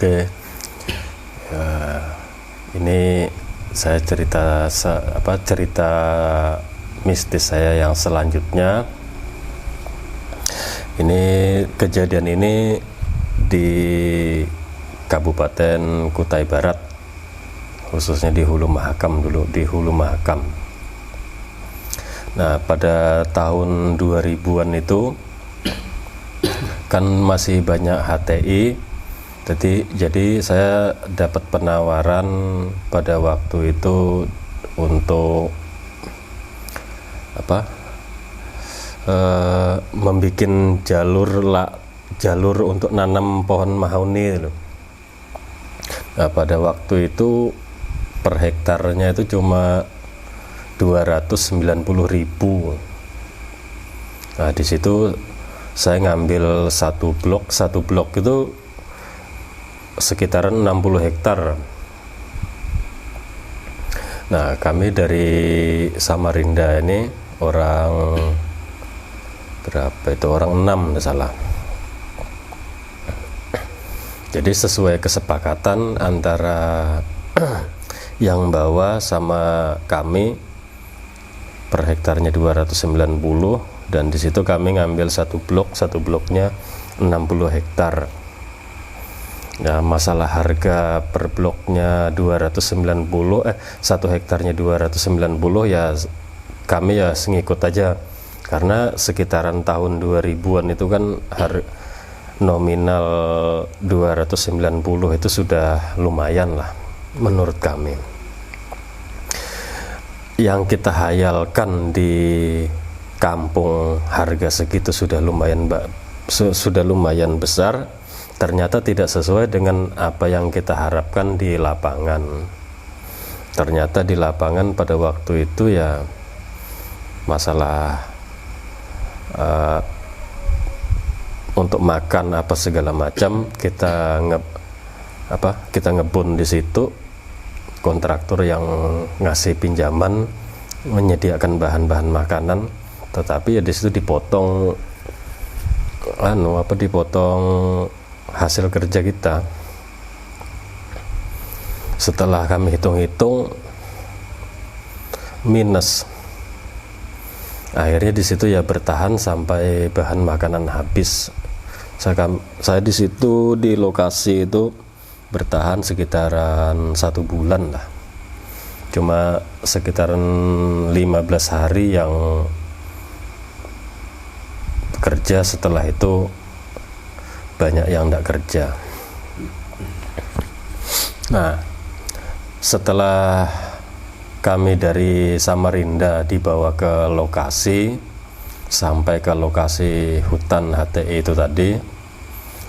Oke, ya, ini saya cerita mistis saya yang selanjutnya. Ini kejadian ini di Kabupaten Kutai Barat, khususnya di Hulu Mahakam dulu, di Hulu Mahakam. Nah, pada tahun 2000-an itu kan masih banyak HTI. Jadi saya dapat penawaran pada waktu itu untuk membuat jalur untuk nanam pohon mahoni loh. Nah, pada waktu itu per hektarnya itu cuma 290.000. Nah, di situ saya ngambil satu blok itu sekitaran 60 hektar. Nah, kami dari Samarinda ini orang berapa itu, orang 6 tidak salah. Jadi sesuai kesepakatan antara yang bawa sama kami, per hektarnya 290, dan di situ kami ngambil satu bloknya 60 hektar. Ya, masalah harga per bloknya 1 hektarnya 290, ya kami ya ngikut aja, karena sekitaran tahun 2000-an itu kan nominal 290 itu sudah lumayan lah menurut kami. Yang kita hayalkan di kampung harga segitu sudah lumayan besar. Ternyata tidak sesuai dengan apa yang kita harapkan di lapangan. Ternyata di lapangan pada waktu itu ya masalah untuk makan apa segala macam, kita ngebun di situ. Kontraktor yang ngasih pinjaman menyediakan bahan-bahan makanan, tetapi ya di situ dipotong hasil kerja kita. Setelah kami hitung-hitung minus. Akhirnya di situ ya bertahan sampai bahan makanan habis. Saya di situ di lokasi itu bertahan sekitaran 1 bulan lah. Cuma sekitaran 15 hari yang kerja, setelah itu banyak yang tidak kerja. Nah, setelah kami dari Samarinda dibawa ke lokasi, sampai ke lokasi hutan HTI itu tadi,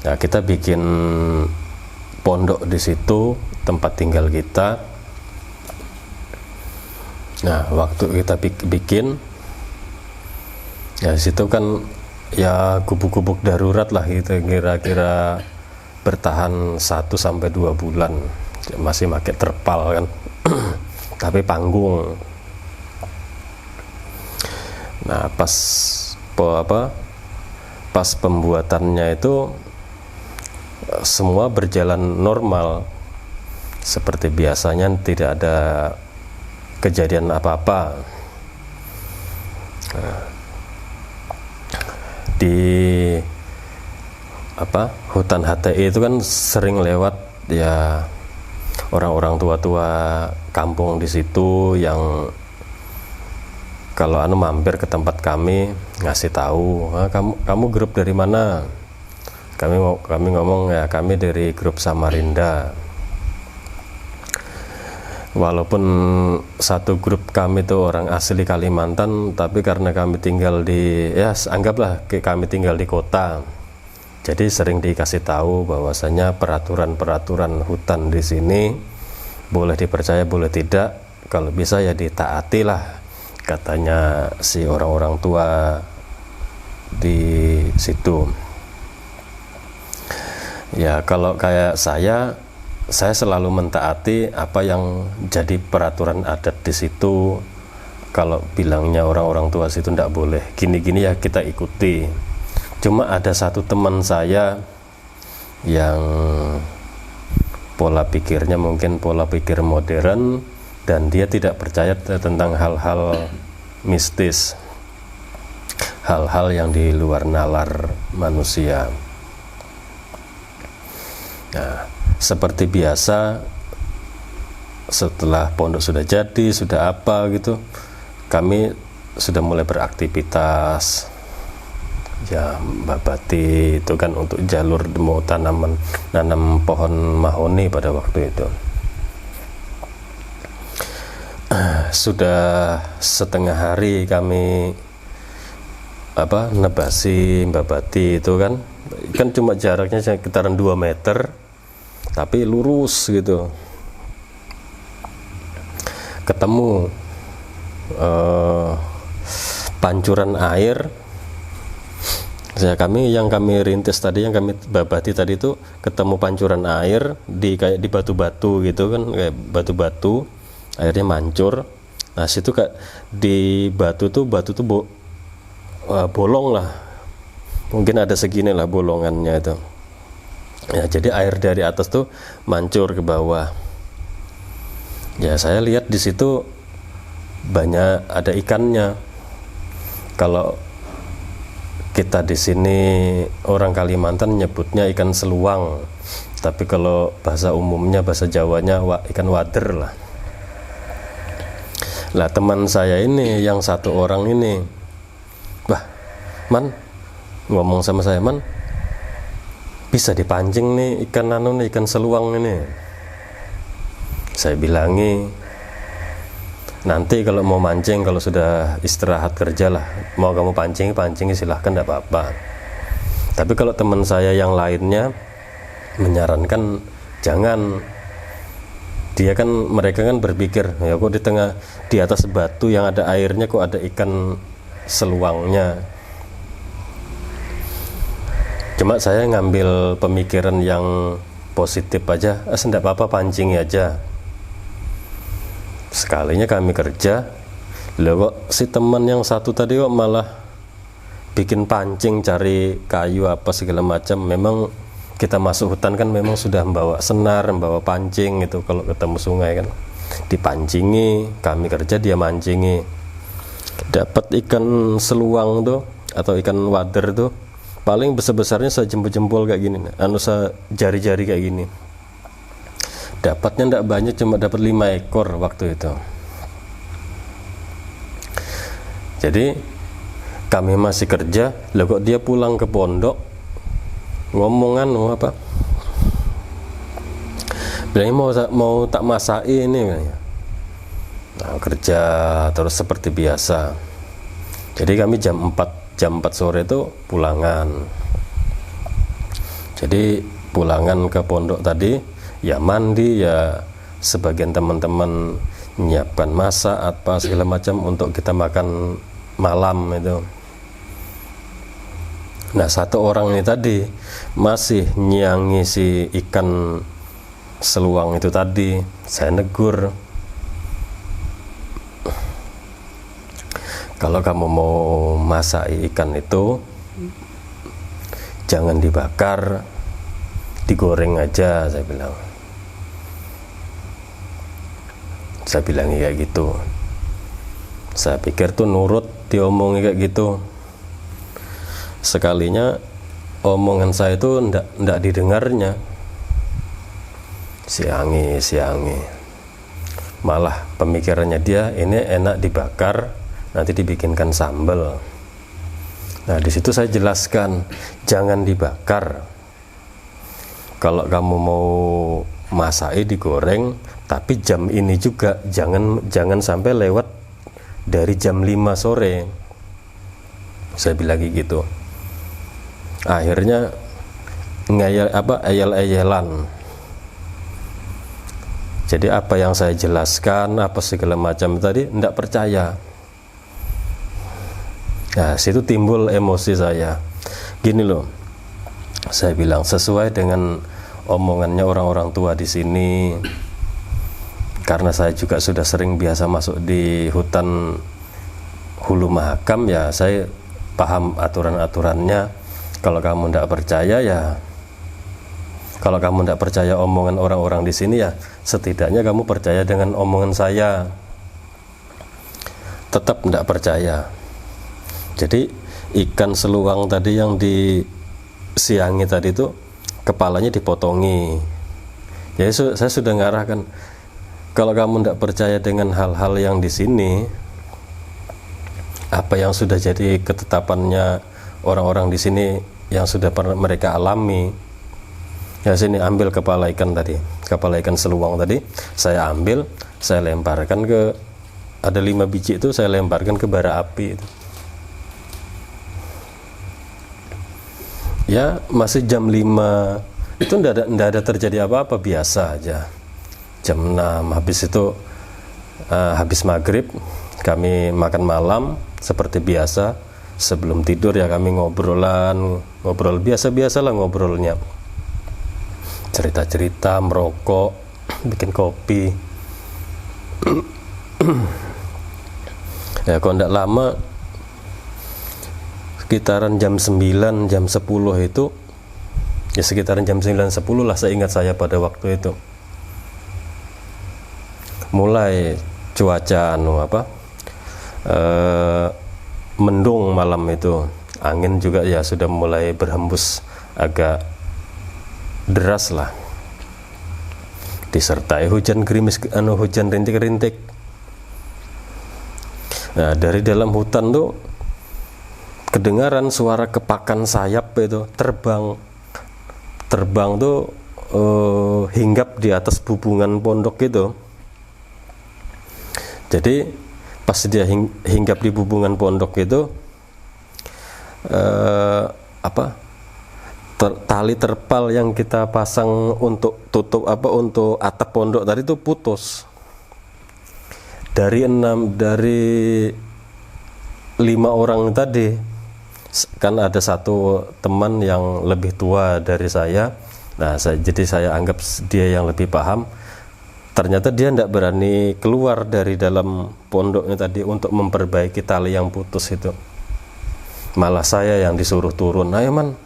nah kita bikin pondok di situ, tempat tinggal kita. Nah, waktu kita bikin, ya situ kan ya gubuk-gubuk darurat lah gitu, kira-kira bertahan 1 sampai 2 bulan, masih pakai terpal kan tapi panggung. Nah pas pembuatannya itu semua berjalan normal seperti biasanya, tidak ada kejadian apa-apa. Di hutan HTI itu kan sering lewat ya orang-orang tua-tua kampung di situ yang kalau mampir ke tempat kami ngasih tahu, kamu grup dari mana? Kami ngomong ya kami dari grup Samarinda. Walaupun satu grup kami itu orang asli Kalimantan, tapi karena kami tinggal di, ya anggaplah kami tinggal di kota, jadi sering dikasih tahu bahwasanya peraturan-peraturan hutan di sini boleh dipercaya boleh tidak, kalau bisa ya ditaati lah, katanya si orang-orang tua di situ. Ya kalau kayak saya selalu mentaati apa yang jadi peraturan adat di situ. Kalau bilangnya orang-orang tua situ tidak boleh gini-gini, ya kita ikuti. Cuma ada satu teman saya yang pola pikirnya mungkin pola pikir modern, dan dia tidak percaya tentang hal-hal mistis, hal-hal yang di luar nalar manusia. Nah, seperti biasa setelah pondok sudah jadi, sudah apa gitu, kami sudah mulai beraktivitas. Ya babati itu kan untuk jalur mau nanam pohon mahoni pada waktu itu. Sudah setengah hari kami nebasi babati itu kan cuma jaraknya sekitaran 2 meter tapi lurus gitu. Ketemu pancuran air. Yang kami rintis tadi, yang kami babati tadi itu ketemu pancuran air kayak di batu-batu gitu kan, kayak batu-batu, airnya mancur. Nah situ di batu tuh bolong lah, mungkin ada segini lah bolongannya itu. Ya jadi air dari atas tuh mancur ke bawah. Ya saya lihat di situ banyak ada ikannya. Kalau kita di sini orang Kalimantan nyebutnya ikan seluang, tapi kalau bahasa umumnya, bahasa Jawanya ikan wader lah. Lah teman saya ini yang satu orang ini, Man, ngomong sama saya, Man, bisa dipancing nih ikan seluang ini. Saya bilangi, nanti kalau mau mancing, kalau sudah istirahat kerja lah, mau kamu pancing silahkan, tidak apa-apa. Tapi kalau teman saya yang lainnya menyarankan jangan. Mereka kan berpikir, ya kok di atas batu yang ada airnya kok ada ikan seluangnya. Cuma saya ngambil pemikiran yang positif aja, tidak apa-apa, pancing aja. Sekalinya kami kerja, kok si teman yang satu tadi kok malah bikin pancing, cari kayu apa segala macam. Memang kita masuk hutan kan memang sudah membawa senar, membawa pancing itu, kalau ketemu sungai kan dipancingi, kami kerja dia mancingi. Dapat ikan seluang tuh atau ikan wader tuh paling besar-besarnya sejempol-jempol kayak gini, jari-jari kayak gini. Dapatnya tidak banyak, cuma dapat 5 ekor waktu itu. Jadi kami masih kerja, kok dia pulang ke pondok ngomongan bilangnya mau tak masai ini. Nah, kerja terus seperti biasa. Jadi kami jam 4 sore itu pulangan. Jadi pulangan ke pondok tadi, ya mandi, ya sebagian teman-teman menyiapkan masak apa segala macam untuk kita makan malam itu. Nah, satu orang ini tadi masih nyiangi si ikan seluang itu tadi. Saya negur, kalau kamu mau masak ikan itu jangan dibakar, digoreng aja, saya bilang. Saya bilang kayak gitu. Saya pikir tuh nurut diomongin kayak gitu. Sekalinya omongan saya itu ndak didengarnya. Siangi. Malah pemikirannya dia ini enak dibakar, nanti dibikinkan sambal. Nah, di situ saya jelaskan, jangan dibakar. Kalau kamu mau masaknya digoreng, tapi jam ini juga jangan sampai lewat dari jam 5 sore. Saya bilang gitu. Akhirnya ayel-ayelan. Jadi apa yang saya jelaskan, apa segala macam tadi tidak percaya. Nah, situ timbul emosi saya. Gini loh, saya bilang sesuai dengan omongannya orang-orang tua di sini. Karena saya juga sudah sering biasa masuk di hutan Hulu Mahakam, ya saya paham aturan-aturannya. Kalau kamu tidak percaya, ya kalau kamu tidak percaya omongan orang-orang di sini, ya setidaknya kamu percaya dengan omongan saya. Tetap tidak percaya. Jadi ikan seluang tadi yang disiangi tadi itu kepalanya dipotongi. Jadi saya sudah ngarahkan, kalau kamu tidak percaya dengan hal-hal yang di sini, apa yang sudah jadi ketetapannya orang-orang di sini yang sudah pernah mereka alami, ya sini ambil kepala ikan tadi, kepala ikan seluang tadi, saya ambil, saya lemparkan ke, ada 5 biji itu saya lemparkan ke bara api itu. Ya masih jam 5 itu enggak ada terjadi apa-apa, biasa aja. Jam 6 habis itu habis maghrib kami makan malam seperti biasa. Sebelum tidur ya kami ngobrol biasa-biasa lah ngobrolnya, cerita-cerita, merokok, bikin kopi. Ya kalau enggak lama, sekitaran jam 9, jam 10 itu, ya sekitaran jam 9-10 lah saya ingat saya pada waktu itu. Mulai cuaca mendung malam itu, angin juga ya sudah mulai berhembus agak deras lah, disertai hujan gerimis, hujan rintik-rintik. Nah, dari dalam hutan tuh kedengaran suara kepakan sayap itu terbang tuh hinggap di atas bubungan pondok gitu. Jadi pas dia hinggap di bubungan pondok itu, tali terpal yang kita pasang untuk tutup untuk atap pondok tadi itu putus. Dari 5 orang tadi, kan ada satu teman yang lebih tua dari saya. Nah, jadi saya anggap dia yang lebih paham. Ternyata dia tidak berani keluar dari dalam pondoknya tadi untuk memperbaiki tali yang putus itu. Malah saya yang disuruh turun. Ayo man,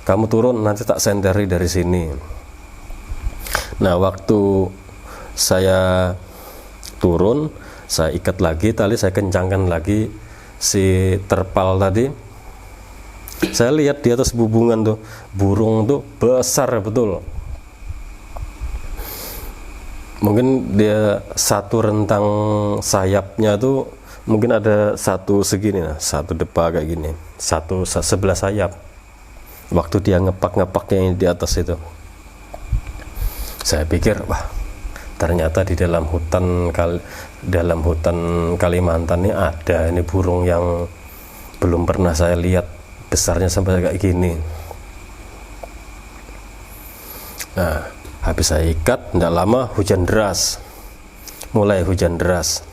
kamu turun, nanti tak sendiri dari sini. Nah, waktu saya turun, saya ikat lagi tali, saya kencangkan lagi si terpal tadi. Saya lihat di atas bubungan tuh, burung tuh besar betul. Mungkin dia satu rentang sayapnya tuh mungkin ada satu segini, satu depa kayak gini, satu sebelah sayap. Waktu dia ngepaknya di atas itu, saya pikir, wah, ternyata di dalam hutan Kalimantan ini ada ini burung yang belum pernah saya lihat, besarnya sampai kayak gini. Nah, habis saya ikat, tidak lama mulai hujan deras.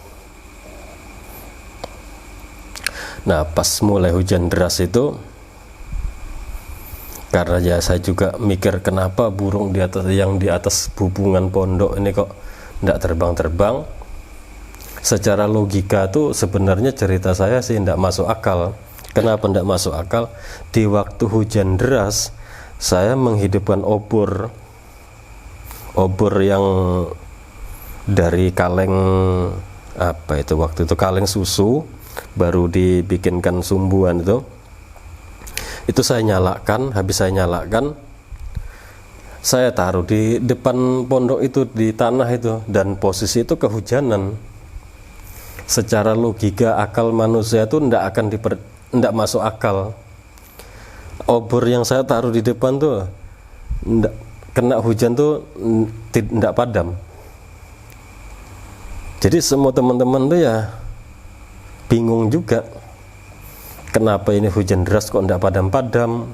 Nah, pas mulai hujan deras itu, Karena ya saya juga mikir kenapa burung yang di atas bubungan pondok ini kok tidak terbang-terbang. Secara logika tuh sebenarnya cerita saya sih tidak masuk akal. Kenapa tidak masuk akal? Di waktu hujan deras saya menghidupkan obor yang dari kaleng, apa itu waktu itu, kaleng susu baru dibikinkan sumbuan itu saya nyalakan. Habis saya nyalakan, saya taruh di depan pondok itu, di tanah itu, dan posisi itu kehujanan. Secara logika akal manusia itu tidak masuk akal. Obor yang saya taruh di depan tuh kena hujan tuh tidak padam. Jadi semua teman-teman tuh ya bingung juga, kenapa ini hujan deras kok tidak padam-padam.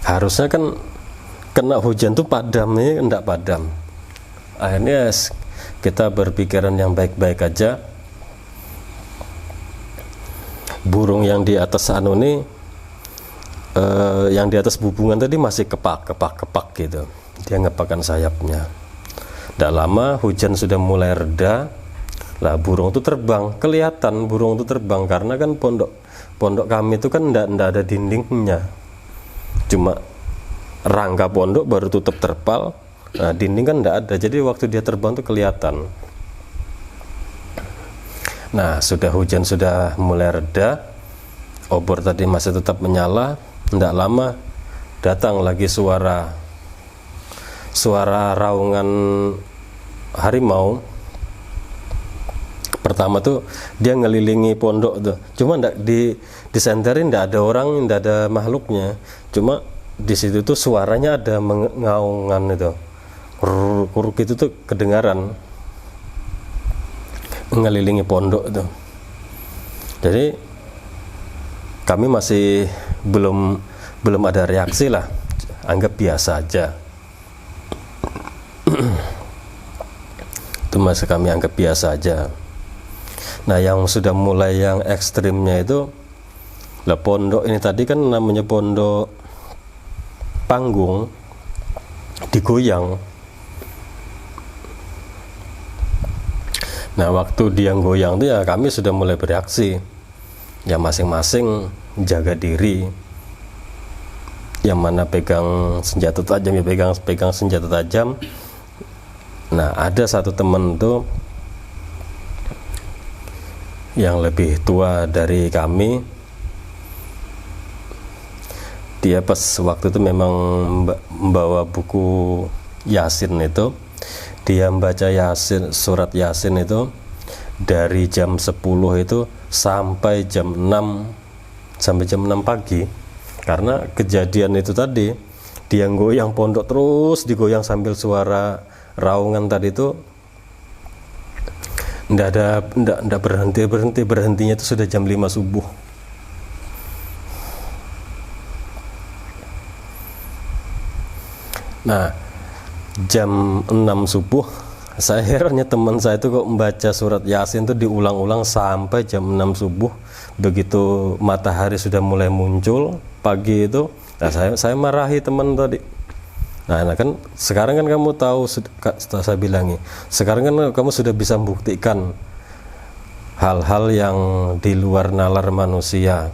Harusnya kan kena hujan tuh padam, ini tidak padam. Akhirnya kita berpikiran yang baik-baik aja. Burung yang di atas yang di atas bubungan tadi masih kepak gitu. Dia ngepakkan sayapnya. Tidak lama hujan sudah mulai reda. Lah burung itu terbang, kelihatan burung itu terbang karena kan pondok kami itu kan tidak ada dindingnya. Cuma rangka pondok baru tutup terpal. Nah, dinding kan tidak ada. Jadi waktu dia terbang tuh kelihatan. Nah, hujan sudah mulai reda. Obor tadi masih tetap menyala. Tidak lama datang lagi suara raungan harimau. Pertama tuh dia ngelilingi pondok tuh. Cuma disenterin, tidak ada orang, tidak ada makhluknya. Cuma di situ tuh suaranya ada mengaungan itu. Kuruk itu tuh kedengaran ngelilingi pondok itu. Jadi kami masih belum ada reaksi lah, anggap biasa aja. Itu masih kami anggap biasa aja. Nah, yang sudah mulai yang ekstrimnya itu lah, pondok ini tadi kan namanya pondok panggung, digoyang. Nah, waktu dia goyang itu ya kami sudah mulai bereaksi. Ya masing-masing jaga diri. Yang mana pegang senjata tajam ya pegang senjata tajam. Nah, ada satu teman tuh yang lebih tua dari kami. Dia pas waktu itu memang membawa buku Yasin itu. Dia membaca surat Yasin itu dari jam 10 itu sampai jam 6 pagi. Karena kejadian itu tadi, dia goyang pondok terus digoyang sambil suara raungan tadi itu ndak berhentinya itu sudah jam 5 subuh. Nah, jam 6 subuh saya herannya teman saya itu kok membaca surat Yasin itu diulang-ulang sampai jam 6 subuh. Begitu matahari sudah mulai muncul pagi itu, nah saya marahi teman tadi. Nah kan sekarang kan kamu tahu, setelah saya bilangi, sekarang kan kamu sudah bisa membuktikan hal-hal yang di luar nalar manusia.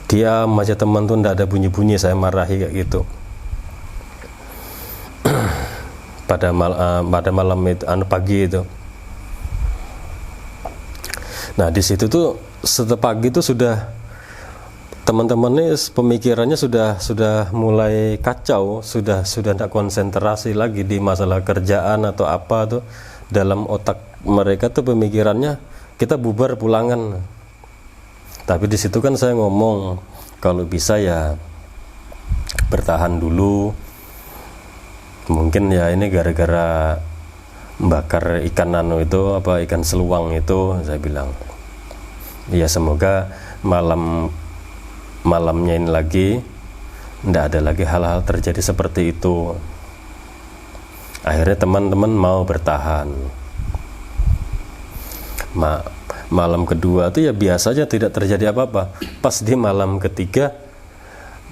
Dia aja teman tuh ndak ada bunyi-bunyi, saya marahi kayak gitu. pada malam itu, pagi itu. Nah di situ tuh setelah pagi itu sudah teman-teman ini pemikirannya sudah mulai kacau, sudah tidak konsentrasi lagi di masalah kerjaan atau apa tuh. Dalam otak mereka tuh pemikirannya kita bubar pulangan. Tapi di situ kan saya ngomong kalau bisa ya bertahan dulu. Mungkin ya ini gara-gara bakar ikan ikan seluang itu, saya bilang. Ya semoga malamnya ini lagi tidak ada lagi hal-hal terjadi seperti itu. Akhirnya teman-teman mau bertahan. Malam kedua itu ya biasa aja, tidak terjadi apa-apa. Pas di malam ketiga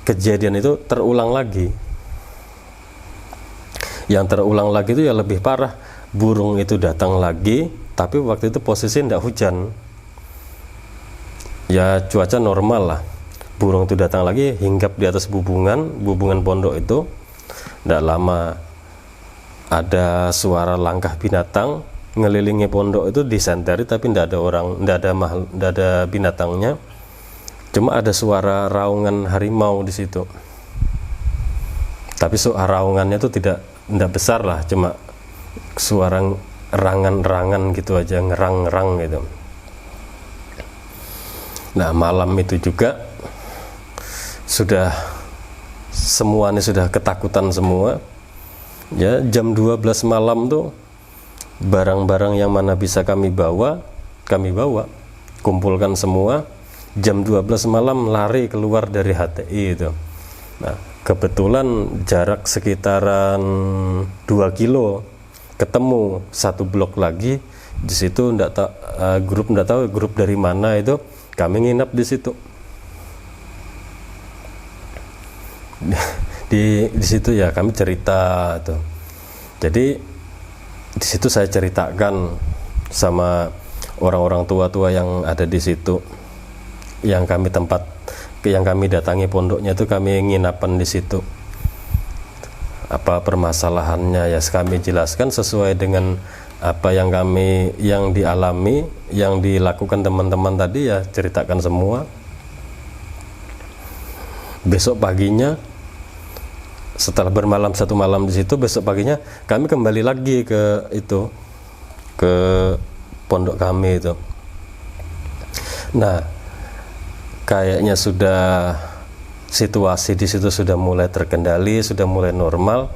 kejadian itu terulang lagi. Yang terulang lagi itu ya lebih parah. Burung itu datang lagi, tapi waktu itu posisi tidak hujan. Ya cuaca normal lah. Burung itu datang lagi, hinggap di atas bubungan pondok itu. Tidak lama ada suara langkah binatang ngelilingi pondok itu, disenteri tapi tidak ada orang, tidak ada binatangnya. Cuma ada suara raungan harimau di situ. Tapi suara raungannya itu tidak besar lah, cuma suara rangan-rangan gitu aja, ngerang-ngerang gitu. Nah, malam itu juga semuanya sudah ketakutan semua. Ya, jam 12 malam tuh barang-barang yang mana bisa kami bawa, kumpulkan semua. Jam 12 malam lari keluar dari HTI itu. Nah, kebetulan jarak sekitaran 2 kilo ketemu satu blok lagi di situ. Grup nggak tahu grup dari mana itu, kami nginap di situ. Di situ ya kami cerita tuh. Jadi di situ saya ceritakan sama orang-orang tua-tua yang ada di situ, yang kami datangi pondoknya itu, kami nginapan di situ. Apa permasalahannya ya kami jelaskan sesuai dengan apa yang dialami, yang dilakukan teman-teman tadi, ya ceritakan semua. Besok paginya setelah bermalam satu malam di situ, besok paginya kami kembali lagi ke pondok kami itu. Nah, kayaknya sudah situasi di situ sudah mulai terkendali, sudah mulai normal.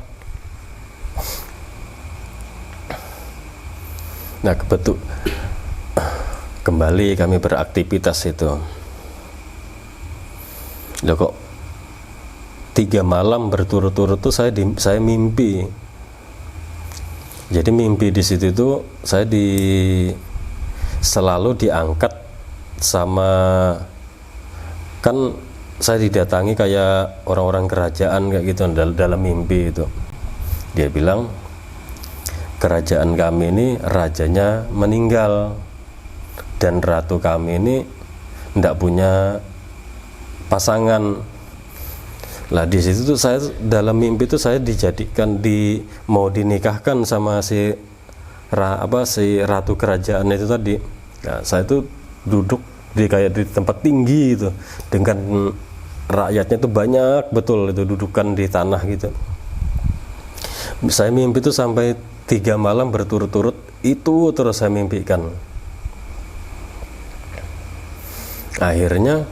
Nah, kembali kami beraktivitas itu. Loh, kok 3 malam berturut-turut tuh saya mimpi. Jadi mimpi di situ itu saya selalu diangkat sama, kan saya didatangi kayak orang-orang kerajaan kayak gitu dalam mimpi itu. Dia bilang, kerajaan kami ini rajanya meninggal dan ratu kami ini tidak punya pasangan. Lah di situ tuh saya dalam mimpi itu saya dijadikan mau dinikahkan sama si ratu kerajaan itu tadi. Nah, saya itu duduk kayak di tempat tinggi itu, dengan rakyatnya itu banyak betul itu, dudukan di tanah gitu. Saya mimpi itu sampai 3 malam berturut-turut itu terus saya mimpikan. Akhirnya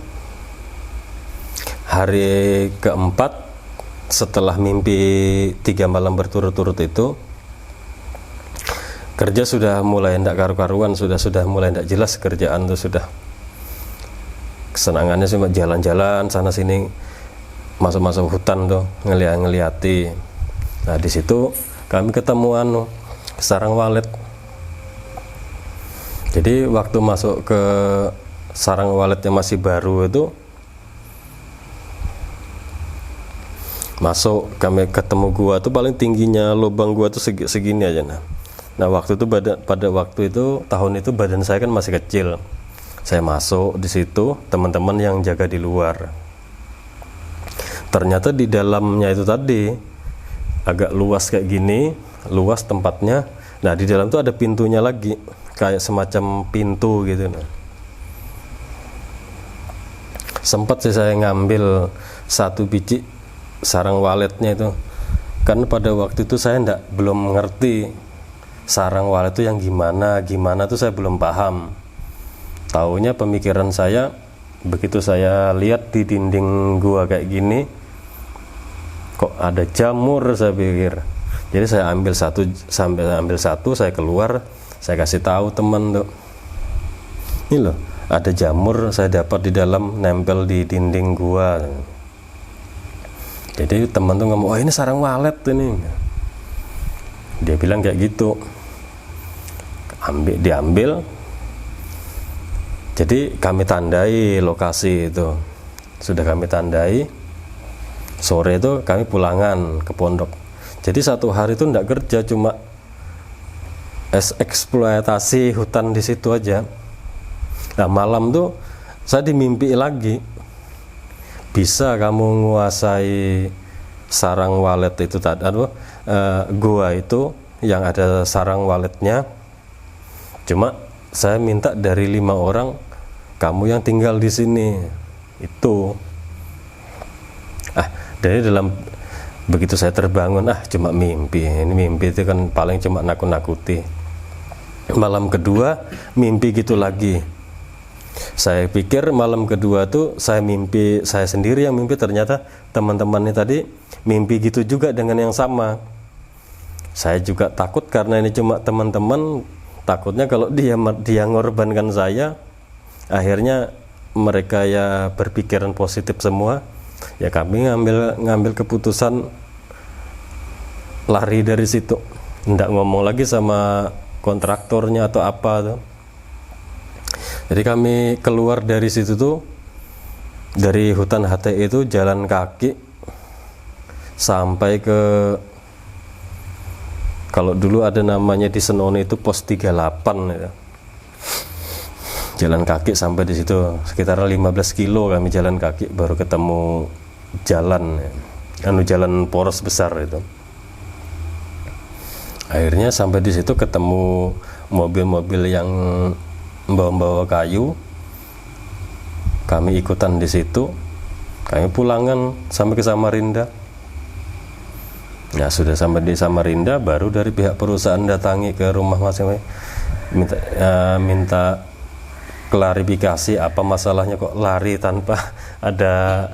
hari keempat setelah mimpi 3 malam berturut-turut itu, kerja sudah mulai tidak karu-karuan, sudah mulai tidak jelas kerjaan tuh sudah. Kesenangannya cuma jalan-jalan sana sini, masuk hutan tuh ngeliati. Nah di situ kami ketemu sarang walet. Jadi waktu masuk ke sarang walet yang masih baru itu, masuk kami ketemu gua tuh paling tingginya lubang gua tuh segini aja. Nah waktu itu pada waktu itu tahun itu badan saya kan masih kecil. Saya masuk di situ, teman-teman yang jaga di luar. Ternyata di dalamnya itu tadi agak luas kayak gini, luas tempatnya. Nah di dalam tuh ada pintunya lagi, kayak semacam pintu gitu. Sempat sih saya ngambil 1 biji sarang waletnya itu, karena pada waktu itu saya belum mengerti sarang walet itu yang gimana tuh saya belum paham. Taunya pemikiran saya, begitu saya lihat di dinding gua kayak gini, kok ada jamur, saya pikir. Jadi saya ambil satu, saya keluar, saya kasih tahu teman tuh, ini loh ada jamur saya dapat di dalam, nempel di dinding gua. Jadi teman tuh ngomong, oh ini sarang walet ini. Dia bilang kayak gitu. Diambil, Jadi kami tandai lokasi itu, sudah kami tandai. Sore itu kami pulangan ke pondok. Jadi satu hari itu enggak kerja, cuma eksploitasi hutan di situ aja. Nah malam tuh saya dimimpi lagi, bisa kamu menguasai sarang walet itu tadi, gua itu yang ada sarang waletnya. Cuma saya minta dari 5 orang, kamu yang tinggal di sini. Itu. Dari dalam begitu saya terbangun, cuma mimpi. Ini mimpi itu kan paling cuma nakut-nakuti. Malam kedua mimpi gitu lagi. Saya pikir malam kedua tuh saya mimpi, saya sendiri yang mimpi, ternyata teman-teman ini tadi mimpi gitu juga dengan yang sama. Saya juga takut karena ini cuma teman-teman, takutnya kalau dia ngorbankan saya, akhirnya mereka ya berpikiran positif semua. Ya kami ngambil keputusan lari dari situ, nggak ngomong lagi sama kontraktornya atau apa tuh. Jadi kami keluar dari situ tuh, dari hutan HTI itu jalan kaki sampai ke, kalau dulu ada namanya di Senoni itu pos 38 ya. Jalan kaki sampai di situ sekitar 15 kilo kami jalan kaki baru ketemu jalan ya. Jalan poros besar itu. Akhirnya sampai di situ ketemu mobil-mobil yang membawa kayu. Kami ikutan di situ. Kami pulangan sampai ke Samarinda. Nah, sudah sampai di Samarinda baru dari pihak perusahaan datangi ke rumah masing-masing minta klarifikasi apa masalahnya kok lari tanpa ada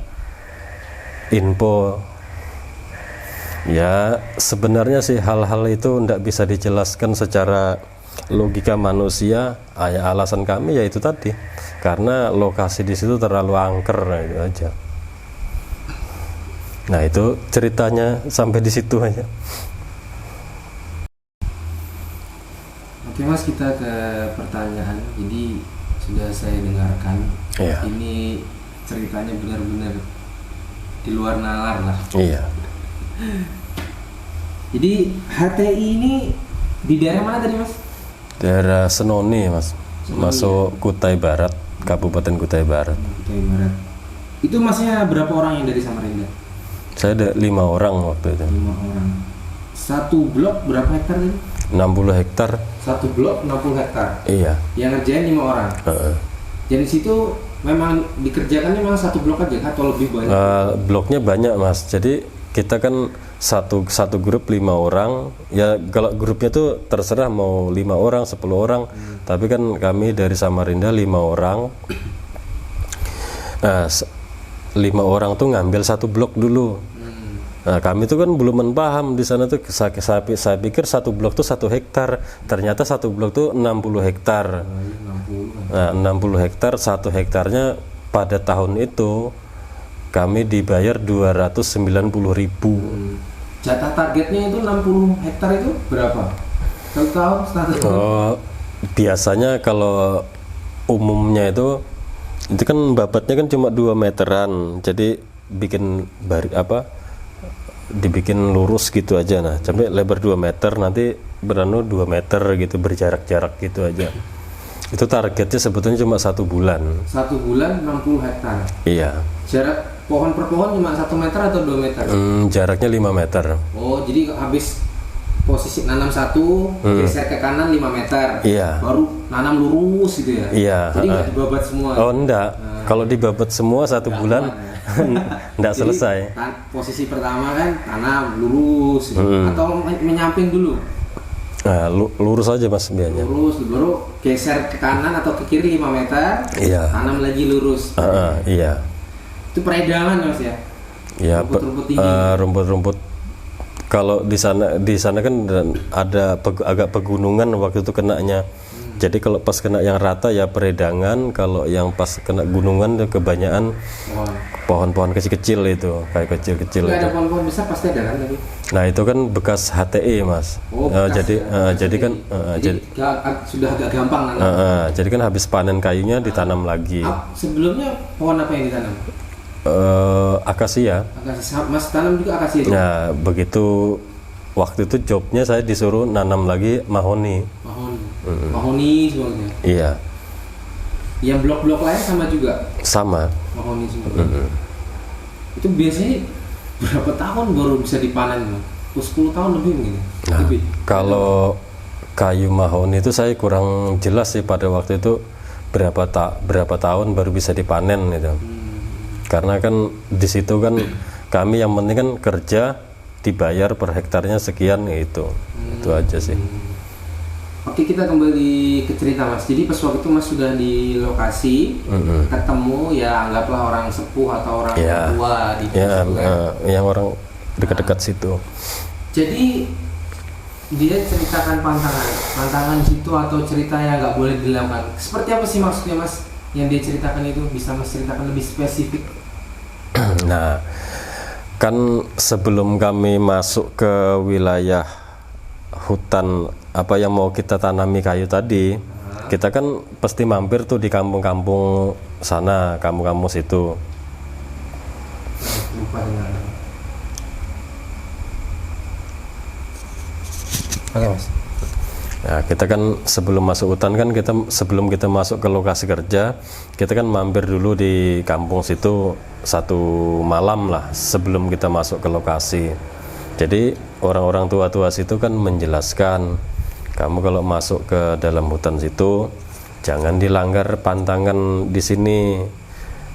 info. Ya sebenarnya sih hal-hal itu tidak bisa dijelaskan secara logika manusia. Alasan kami yaitu tadi, karena lokasi di situ terlalu angker, itu aja. Nah itu ceritanya sampai di situ aja. Oke Mas, kita ke pertanyaan. Jadi sudah saya dengarkan, Iya. Ini ceritanya benar-benar di luar nalar lah. Iya. Jadi HTI ini di daerah mana tadi Mas? Daerah Senoni Mas, masuk Kutai Barat, Kabupaten Kutai Barat. Kutai Barat. Itu Masnya berapa orang yang dari Samarinda? Saya ada 5 orang waktu itu. 5 orang. Satu blok berapa hektar tadi? 60 hektar. Satu blok 60 hektar. Iya. Yang ngerjain 5 orang. Jadi situ memang dikerjakannya memang satu blok aja atau lebih banyak? Bloknya banyak Mas. Jadi kita kan satu grup 5 orang. Ya kalau grupnya tuh terserah mau 5 orang, 10 orang. Tapi kan kami dari Samarinda 5 orang. Nah, 5 orang tuh ngambil satu blok dulu. Nah, kami tuh kan belum paham di sana tuh. Saya pikir satu blok tuh 1 hektar. Ternyata satu blok tuh 60 hektar. Nah, 60 hektar, 1 hektarnya pada tahun itu kami dibayar 290.000. Jatah targetnya itu 60 hektar itu berapa? Satu tahun, setahun? Biasanya kalau umumnya itu kan babatnya kan cuma 2 meteran. Jadi bikin dibikin lurus gitu aja. Nah sampai lebar 2 meter, nanti beranu 2 meter gitu, berjarak-jarak gitu aja. Itu targetnya sebetulnya cuma 1 bulan. 1 bulan 60 hektar. Iya. Jarak pohon per pohon cuma 1 meter atau 2 meter? Jaraknya 5 meter. Oh jadi habis posisi nanam satu, geser ke kanan 5 meter. Iya. Baru nanam lurus gitu ya? Iya. Jadi nggak dibabat semua? Oh enggak. Kalau dibabat semua 1 bulan enggak selesai. Posisi pertama kan tanam lurus atau menyamping dulu? Nah, lurus aja Mas biasanya. Lurus, baru geser ke kanan atau ke kiri 5 meter. Iya. Tanam lagi lurus. Iya. Itu peredangan Mas ya? Iya. Rumput-rumput. Kalau di sana kan ada agak pegunungan waktu itu kenanya. Jadi kalau pas kena yang rata ya peredangan, kalau yang pas kena gunungan tuh kebanyakan pohon-pohon kecil-kecil itu, kayak kecil-kecil Nggak itu. ada pohon-pohon besar pasti ada kan tapi. Nah itu kan bekas HTE mas. Bekas, Jadi kan sudah agak gampang nanam. jadi kan habis panen kayunya ditanam lagi. Sebelumnya pohon apa yang ditanam? Akasia. Mas tanam juga akasia juga? Nah begitu waktu itu jobnya saya disuruh nanam lagi mahoni. Mahoni semuanya? Iya. Yang blok-blok lain sama juga? Sama. Mahoni semua? Itu biasanya berapa tahun baru bisa dipanen? 10 tahun lebih mungkin? Nah, lebih. kalau kayu mahoni itu saya kurang jelas sih pada waktu itu berapa tahun baru bisa dipanen gitu. Karena kan di situ kan kami yang penting kan kerja dibayar per hektarnya sekian itu aja sih. Oke, kita kembali ke cerita mas. Jadi pas waktu itu mas sudah di lokasi ketemu ya anggaplah orang sepuh atau orang tua di situ kan? Yang orang dekat-dekat situ. Jadi dia ceritakan pantangan di situ atau cerita yang nggak boleh dilakukan. Seperti apa sih maksudnya mas yang dia ceritakan itu? Bisa mas ceritakan lebih spesifik? Nah, kan sebelum kami masuk ke wilayah hutan apa yang mau kita tanami kayu tadi, kita kan pasti mampir tuh di kampung-kampung sana, kampung-kampung situ. Oke mas. Nah, kita kan sebelum masuk hutan kan sebelum kita masuk ke lokasi kerja, kita kan mampir dulu di kampung situ 1 malam lah sebelum kita masuk ke lokasi. Jadi orang-orang tua-tua situ kan menjelaskan, kamu kalau masuk ke dalam hutan situ jangan dilanggar pantangan di sini.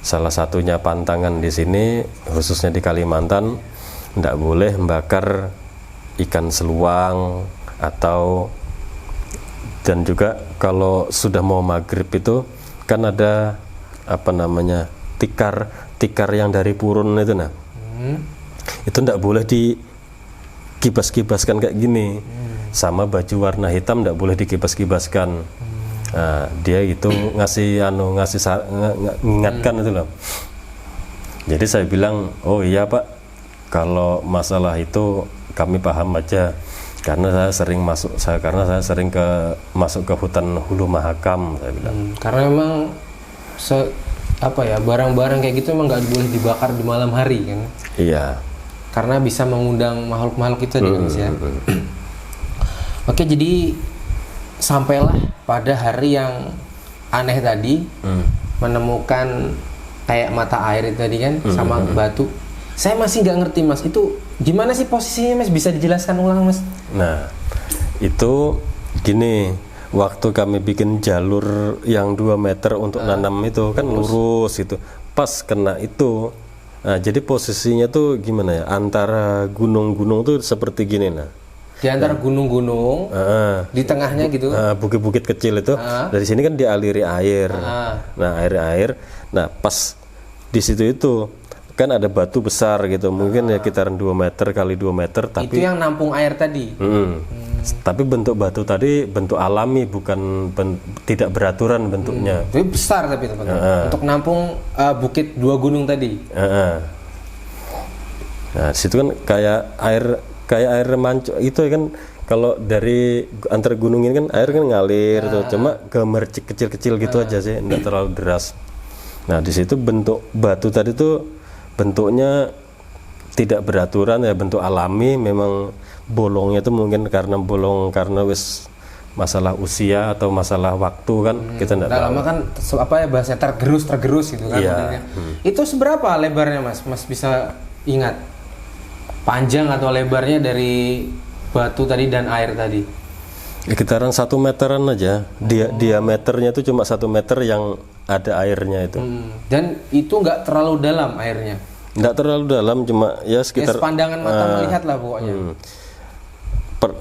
Salah satunya pantangan di sini, khususnya di Kalimantan, tidak boleh membakar ikan seluang atau dan juga kalau sudah mau maghrib itu kan ada apa namanya tikar yang dari purun itu itu tidak boleh dikibas-kibaskan kayak gini. Sama baju warna hitam tidak boleh dikibas-kibaskan. Nah, dia itu mengingatkan itu loh. Jadi saya bilang, oh iya pak, kalau masalah itu kami paham aja. Karena saya sering masuk ke hutan Hulu Mahakam, saya bilang. Karena memang barang-barang kayak gitu memang nggak boleh dibakar di malam hari kan? Iya. Karena bisa mengundang makhluk-makhluk itu di Indonesia. Oke, jadi sampailah pada hari yang aneh tadi, menemukan kayak mata air itu tadi kan, sama batu. Saya masih nggak ngerti mas, itu gimana sih posisinya mas? Bisa dijelaskan ulang mas? Nah, itu gini, waktu kami bikin jalur yang 2 meter untuk nanam itu kan lurus itu, pas kena itu. Nah, jadi posisinya tuh gimana ya? Antara gunung-gunung tuh seperti gini nah. Di antara gunung-gunung, di tengahnya gitu. Bukit-bukit kecil itu. Dari sini kan dialiri air. Nah, air. Nah, pas di situ itu kan ada batu besar gitu, mungkin ya sekitaran 2 meter kali 2 meter, tapi itu yang nampung air tadi. Tapi bentuk batu tadi bentuk alami, bukan tidak beraturan bentuknya. Tapi besar tapi teman-teman. Untuk nampung bukit 2 gunung tadi. Nah, situ kan kayak air mancur itu kan, kalau dari antar gunung ini kan air kan ngalir tuh, cuma gemercik kecil-kecil gitu aja sih, enggak terlalu deras. Nah, di situ bentuk batu tadi tuh bentuknya tidak beraturan ya, bentuk alami. Memang bolongnya itu mungkin karena wis masalah usia atau masalah waktu kan, kita enggak tahu. Lama kan bahasa tergerus gitu kan. Iya. Itu seberapa lebarnya mas bisa ingat? Panjang atau lebarnya dari batu tadi dan air tadi? Sekitaran 1 meteran aja. Diameternya itu cuma 1 meter yang ada airnya itu. Dan itu nggak terlalu dalam airnya? Nggak terlalu dalam, cuma ya sekitar sepandangan mata melihat lah pokoknya.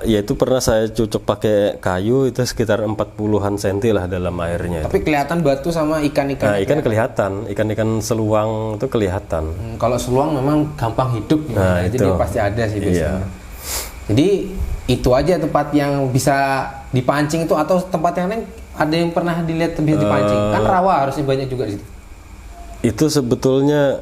Ya itu pernah saya cocok pakai kayu, itu sekitar 40-an cm lah dalam airnya. Tapi kelihatan batu sama ikan-ikan. Nah, ikan kelihatan, ikan-ikan seluang itu kelihatan. Kalau seluang memang gampang hidup, nah, jadi dia pasti ada sih biasanya. Iya. Jadi itu aja tempat yang bisa dipancing itu, atau tempat yang lain ada yang pernah dilihat bisa dipancing? Kan rawa harusnya banyak juga di situ. Itu sebetulnya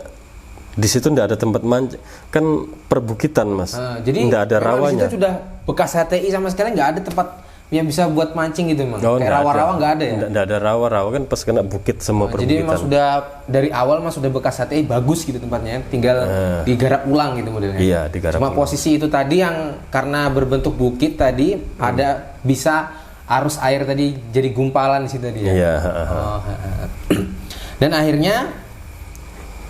di situ nggak ada tempat mancing, kan perbukitan mas. Jadi nggak ada memang rawanya. di situ sudah bekas HTI sama sekali, nggak ada tempat yang bisa buat mancing gitu memang. Kayak rawa-rawa nggak ada ya? Nggak ada rawa-rawa kan pas kena bukit semua perbukitan. Jadi memang sudah dari awal mas sudah bekas HTI bagus gitu tempatnya, tinggal digarap ulang gitu modelnya. Iya, digarap. Cuma posisi itu tadi yang karena berbentuk bukit tadi ada bisa arus air tadi jadi gumpalan di situ tadi ya. Iya. Dan akhirnya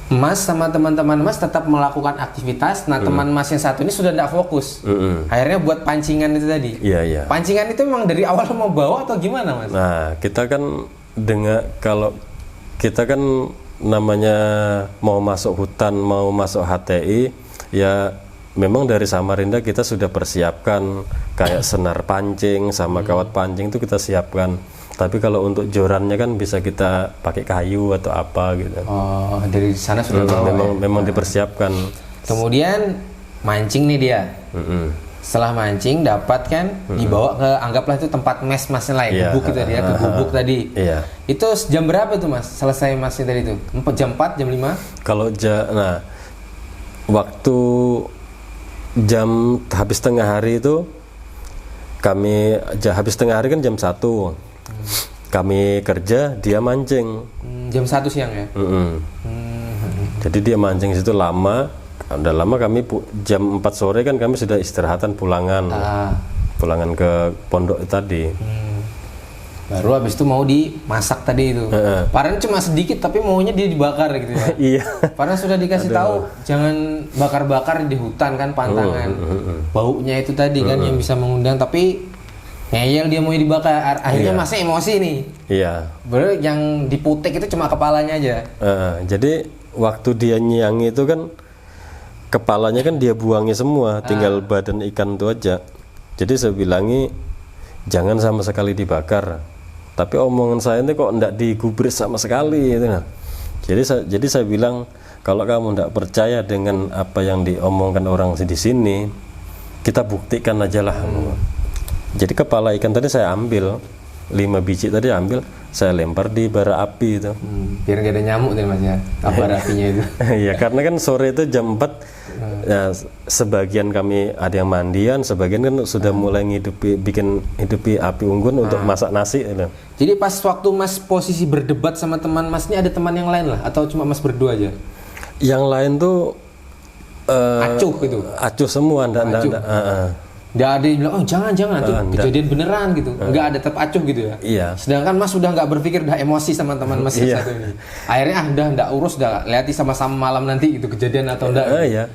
Mas sama teman-teman Mas tetap melakukan aktivitas. Nah teman Mas yang satu ini sudah tidak fokus. Akhirnya buat pancingan itu tadi. Iya. Pancingan itu memang dari awal mau bawa atau gimana Mas? Nah kita kan kalau kita kan namanya mau masuk hutan, mau masuk HTI, ya memang dari Samarinda kita sudah persiapkan kayak senar pancing sama kawat pancing itu kita siapkan. Tapi kalau untuk jorannya kan bisa kita pakai kayu atau apa gitu. Oh, dari sana sudah bawa. Memang dipersiapkan. Kemudian mancing nih dia. Setelah mancing dapat kan dibawa ke anggaplah itu tempat mes masnya lah ya, gubuk gitu ya, ke gubuk tadi. Iya. Itu jam berapa tuh Mas? Selesai masnya tadi itu? Jam 4, jam 5? Kalau nah waktu jam habis tengah hari itu kami habis tengah hari kan jam 1. Kami kerja, dia mancing. Jam 1 siang ya? Jadi dia mancing situ lama. Udah lama kami jam 4 sore kan kami sudah istirahatan pulangan. Pulangan ke pondok tadi. Baru habis itu mau dimasak tadi itu. Padahal cuma sedikit tapi maunya dia dibakar gitu ya. Iya. Padahal sudah dikasih tahu jangan bakar-bakar di hutan kan pantangan. Baunya itu tadi kan yang bisa mengundang, tapi ngeyel dia mau dibakar. Akhirnya masih emosi nih. Iya. Baru yang diputek itu cuma kepalanya aja. Jadi waktu dia nyiangi itu kan kepalanya kan dia buangi semua, tinggal badan ikan itu aja. Jadi saya bilangi jangan sama sekali dibakar. Tapi omongan saya ini kok enggak digubris sama sekali gitu nah. Jadi saya bilang kalau kamu enggak percaya dengan apa yang diomongkan orang di sini, kita buktikan aja lah. Jadi kepala ikan tadi saya ambil 5 biji tadi ambil, saya lempar di bara api itu. Biar nggak ada nyamuk tadi Mas ya, bara apinya itu. Iya, karena kan sore itu jam 4 ya, sebagian kami ada yang mandian, sebagian kan sudah mulai bikin hidupi api unggun untuk masak nasi gitu. Jadi pas waktu Mas posisi berdebat sama teman Mas ini ada teman yang lain lah atau cuma Mas berdua aja? Yang lain tuh acuh gitu. Acuh semua, enggak. Nggak ada yang bilang, oh jangan tuh kejadian beneran gitu. Nggak ada, tetap acuh gitu ya. Iya. Sedangkan Mas sudah nggak berpikir, udah emosi sama teman Mas yang satu ini. Akhirnya udah nggak urus, udah lihat sama-sama malam nanti gitu kejadian atau enggak. Iya.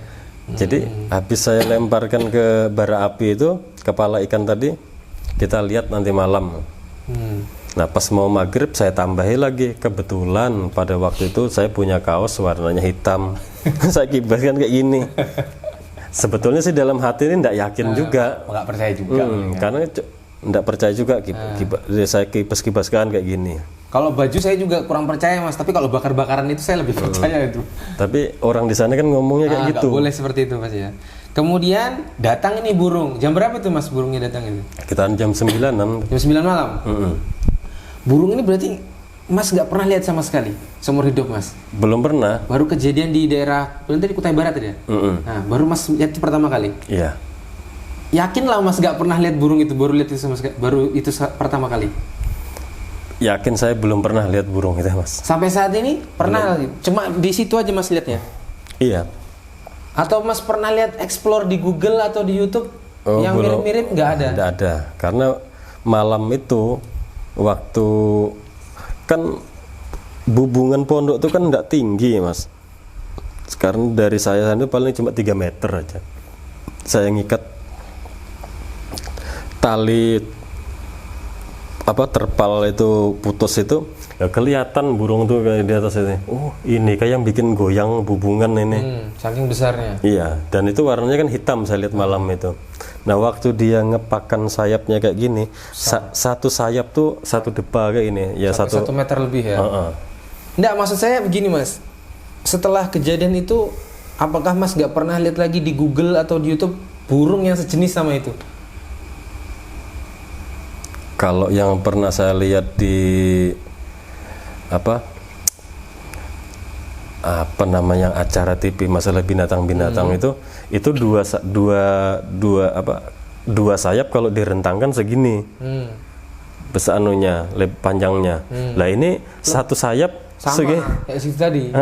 Jadi habis saya lemparkan ke bara api itu kepala ikan tadi, kita lihat nanti malam. Nah pas mau maghrib saya tambahi lagi, kebetulan pada waktu itu saya punya kaos warnanya hitam. Saya kibaskan kayak gini. Sebetulnya sih dalam hati ini tidak yakin juga. Nggak percaya juga. Karena tidak percaya juga. Saya kibas-kibaskan kayak gini. Kalau baju saya juga kurang percaya Mas, tapi kalau bakar-bakaran itu saya lebih percaya itu. Tapi orang di sana kan ngomongnya kayak gitu. Nggak boleh seperti itu Mas ya. Kemudian datang ini burung. Jam berapa tuh Mas burungnya datang itu? Kita jam 9-an. Jam 9 malam? Burung ini berarti Mas nggak pernah lihat sama sekali seumur hidup Mas? Belum pernah. Baru kejadian di daerah, berarti di Kutai Barat ya? Nah, baru Mas lihat itu pertama kali? Iya. Yakin lah Mas nggak pernah lihat burung itu, baru lihat itu sama sekali, baru itu pertama kali? Yakin saya belum pernah lihat burung itu Mas. Sampai saat ini pernah lagi? Cuma di situ aja Mas lihatnya? Iya. Atau Mas pernah lihat explore di Google atau di YouTube yang mirip-mirip? Nggak ada? Nggak ada, karena malam itu waktu kan bubungan pondok itu kan nggak tinggi Mas. Sekarang dari saya itu paling cuma 3 meter aja. Saya ngikat tali terpal itu putus itu ya kelihatan burung tuh kayak di atas ini. Oh ini kayak yang bikin goyang bubungan ini. Saking besarnya. Iya, dan itu warnanya kan hitam saya lihat malam itu. Nah waktu dia ngepakkan sayapnya kayak gini, satu sayap tuh 1 depa kayak ini, ya 1 meter lebih ya. Nggak, maksud saya begini Mas. Setelah kejadian itu, apakah Mas nggak pernah lihat lagi di Google atau di YouTube burung yang sejenis sama itu? Kalau yang pernah saya lihat di apa namanya acara TV masalah binatang-binatang itu dua sayap kalau direntangkan segini besar anunya panjangnya. Lah ini satu sayap sama kayak situ tadi.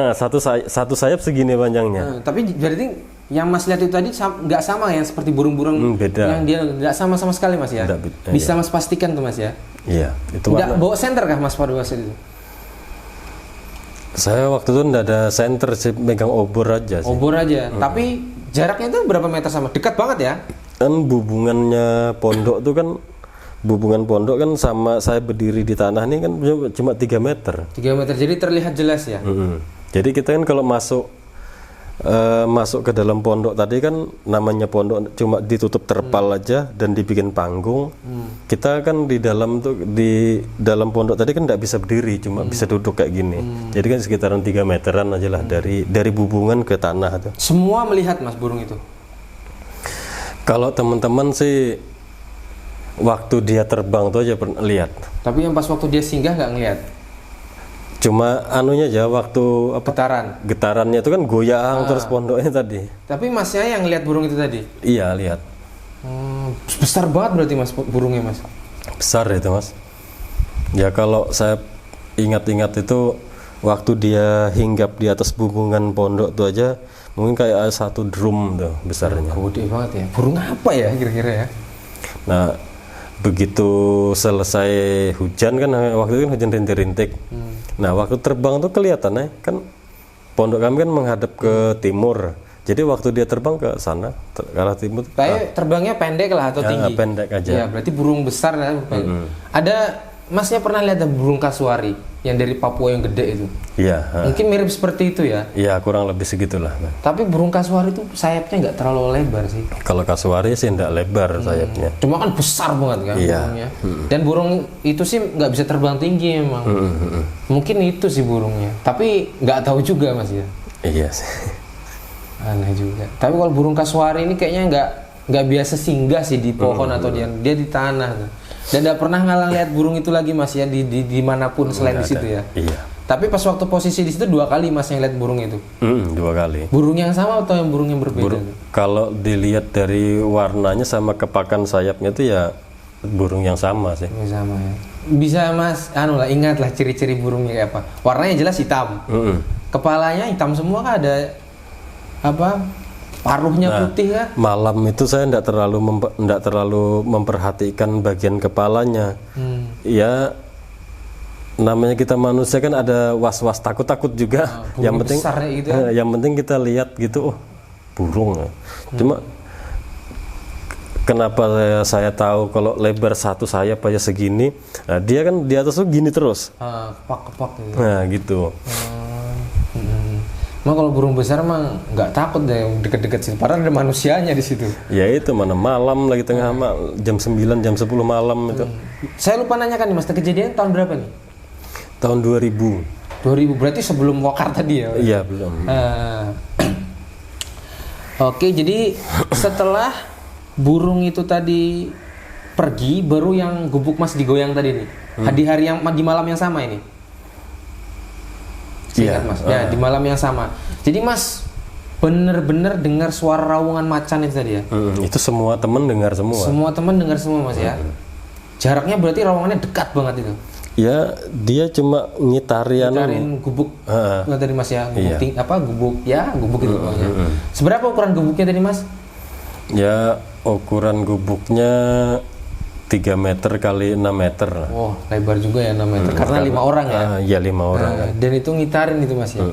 Satu sayap segini panjangnya. Tapi berarti yang Mas lihat itu tadi nggak sama ya seperti burung-burung beda. Yang dia nggak sama sekali Mas ya. Bisa Mas pastikan tuh Mas ya. Iya, itu nggak bawa senter kah Mas pada waktu itu? Saya waktu itu nggak ada senter sih, megang obor aja sih. Obor aja. Tapi jaraknya itu berapa meter sama? Dekat banget ya? Kan bubungan pondok kan sama saya berdiri di tanah ini kan cuma 3 meter. 3 meter, jadi terlihat jelas ya? Jadi kita kan kalau masuk ke dalam pondok tadi kan namanya pondok cuma ditutup terpal aja dan dibikin panggung. Kita kan di dalam pondok tadi kan nggak bisa berdiri, cuma bisa duduk kayak gini. Jadi kan sekitaran 3 meteran aja lah dari bubungan ke tanah tuh. Semua melihat Mas burung itu? Kalau teman-teman sih waktu dia terbang tuh aja pernah lihat. Tapi yang pas waktu dia singgah nggak ngelihat? Cuma anunya aja waktu getarannya itu kan goyang terus pondoknya tadi. Tapi Masnya yang lihat burung itu tadi? Iya, lihat. Besar banget berarti Mas burungnya Mas? Besar itu Mas. Ya kalau saya ingat-ingat itu waktu dia hinggap di atas bubungan pondok tuh aja mungkin kayak satu drum tuh besarnya. Gede banget ya. Burung apa ya kira-kira ya? Nah, begitu selesai hujan kan waktu itu kan hujan rintik-rintik. Nah, waktu terbang tuh kelihatan kan pondok kami kan menghadap ke timur. Jadi waktu dia terbang ke sana ke arah timur. Kayak terbangnya pendek lah atau tinggi? Pendek aja. Ya, berarti burung besar ya. Ada Masnya pernah lihat burung kasuari yang dari Papua yang gede itu? Iya. Mungkin mirip seperti itu ya? Iya, kurang lebih segitulah. Tapi burung kasuari itu sayapnya nggak terlalu lebar sih? Kalau kasuari sih nggak lebar sayapnya. Cuma kan besar banget kan burungnya. Dan burung itu sih nggak bisa terbang tinggi emang. Mungkin itu sih burungnya. Tapi nggak tahu juga Mas ya? Iya sih. Aneh juga. Tapi kalau burung kasuari ini kayaknya nggak biasa singgah sih di pohon atau dia di tanah tuh. Dan nggak pernah lihat burung itu lagi Mas ya di manapun selain di situ ya. Iya. Tapi pas waktu posisi di situ 2 kali Mas yang lihat burung itu. 2 kali. Burung yang sama atau yang burung yang berbeda? Kalau dilihat dari warnanya sama kepakan sayapnya itu ya burung yang sama sih. Yang sama ya. Bisa Mas, ingatlah ciri-ciri burungnya kayak apa? Warnanya jelas hitam. Kepalanya hitam semua kan ada paruhnya putih ya? Malam itu saya tidak terlalu memperhatikan bagian kepalanya. Ya namanya kita manusia kan ada was-was takut juga. Yang penting gitu ya? Yang penting kita lihat gitu, burung. Cuma kenapa saya tahu kalau lebar satu sayap aja segini, dia kan di atas tuh gini terus. Kepak-kepak gitu. Nah gitu. Emang kalau burung besar emang nggak takut deh deket-deket situ, padahal ada manusianya di situ. Ya itu mana malam lagi tengah jam 9, jam 10 malam itu. Saya lupa nanyakan nih Mas, kejadian tahun berapa nih? Tahun 2000. 2000 berarti sebelum Wokar tadi ya? Iya belum. Oke, jadi setelah burung itu tadi pergi, baru yang gubuk Mas digoyang tadi nih. Di malam yang sama ini. Ingat Mas, ya di malam yang sama. Jadi Mas bener-bener dengar suara raungan macan itu tadi ya? Itu semua temen dengar semua. Semua temen dengar semua Mas ya? Jaraknya berarti raungannya dekat banget itu? Ya dia cuma ngitarin gubuk tadi Mas ya? Gubuk itu pokoknya. Seberapa ukuran gubuknya tadi Mas? Ya ukuran gubuknya 3 meter kali 6 meter. Oh, lebar juga ya 6 meter. Karena 5 orang ya? Iya 5 orang. Dan itu ngitarin itu Mas ya?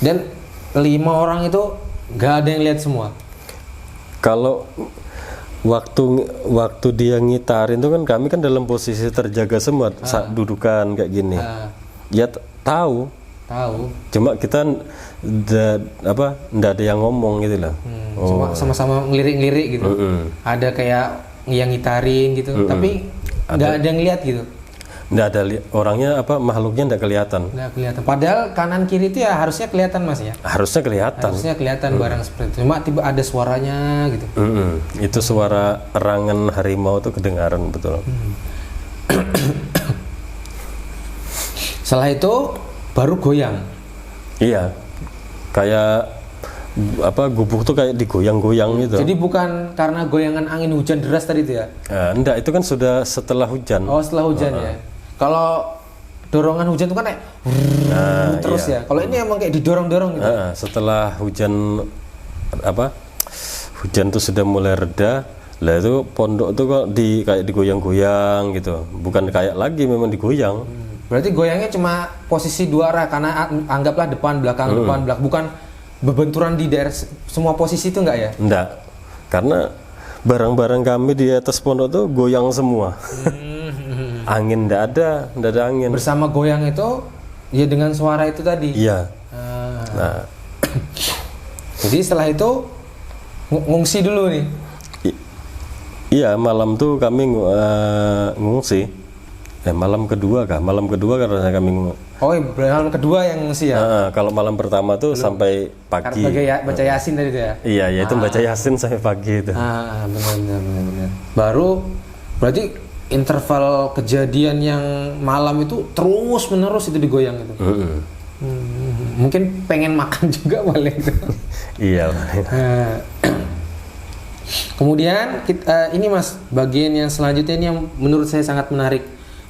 Dan 5 orang itu gak ada yang lihat semua? Kalau waktu dia ngitarin itu kan kami kan dalam posisi terjaga semua, dudukan kayak gini. Ya tahu. Cuma kita ndak ada yang ngomong gitu lah. Cuma sama-sama ngelirik-ngelirik gitu. Ada kayak yang ngitarin gitu, tapi nggak ada yang lihat gitu. Nggak ada orangnya makhluknya nggak kelihatan. Nggak kelihatan. Padahal kanan kiri itu ya harusnya kelihatan Mas ya. Harusnya kelihatan barang seperti itu. Cuma tiba ada suaranya gitu. Itu suara erangan harimau tuh kedengaran betul. Setelah itu baru goyang. Iya, kayak apa, gubuk tuh kayak digoyang-goyang gitu. Jadi bukan karena goyangan angin hujan deras tadi itu ya? Enggak, itu kan sudah setelah hujan. Oh, setelah hujan ya. Kalau dorongan hujan itu kan kayak terus iya. ya. Kalau ini emang kayak didorong-dorong gitu. Setelah hujan apa? Hujan tuh sudah mulai reda, lah itu pondok tuh kok kayak digoyang-goyang gitu. Bukan kayak lagi memang digoyang. Berarti goyangnya cuma posisi dua arah, karena anggaplah depan belakang, bukan berbenturan di daerah semua posisi itu enggak ya? Enggak. Karena barang-barang kami di atas pondok tuh goyang semua. Angin enggak ada angin. Bersama goyang itu ya dengan suara itu tadi. Iya. Nah, jadi setelah itu ngungsi dulu nih. Iya, malam tuh kami ngungsi. Malam kedua karena kami Oh, malam kedua yang ngungsi ya? kalau malam pertama tuh sampai pagi. Karena baca Yasin tadi itu ya? Iya, itu baca Yasin sampai pagi itu. Benar. Baru berarti interval kejadian yang malam itu terus menerus itu digoyang itu. Mungkin pengen makan juga balik itu. Iya. Kemudian ini Mas, bagian yang selanjutnya ini yang menurut saya sangat menarik,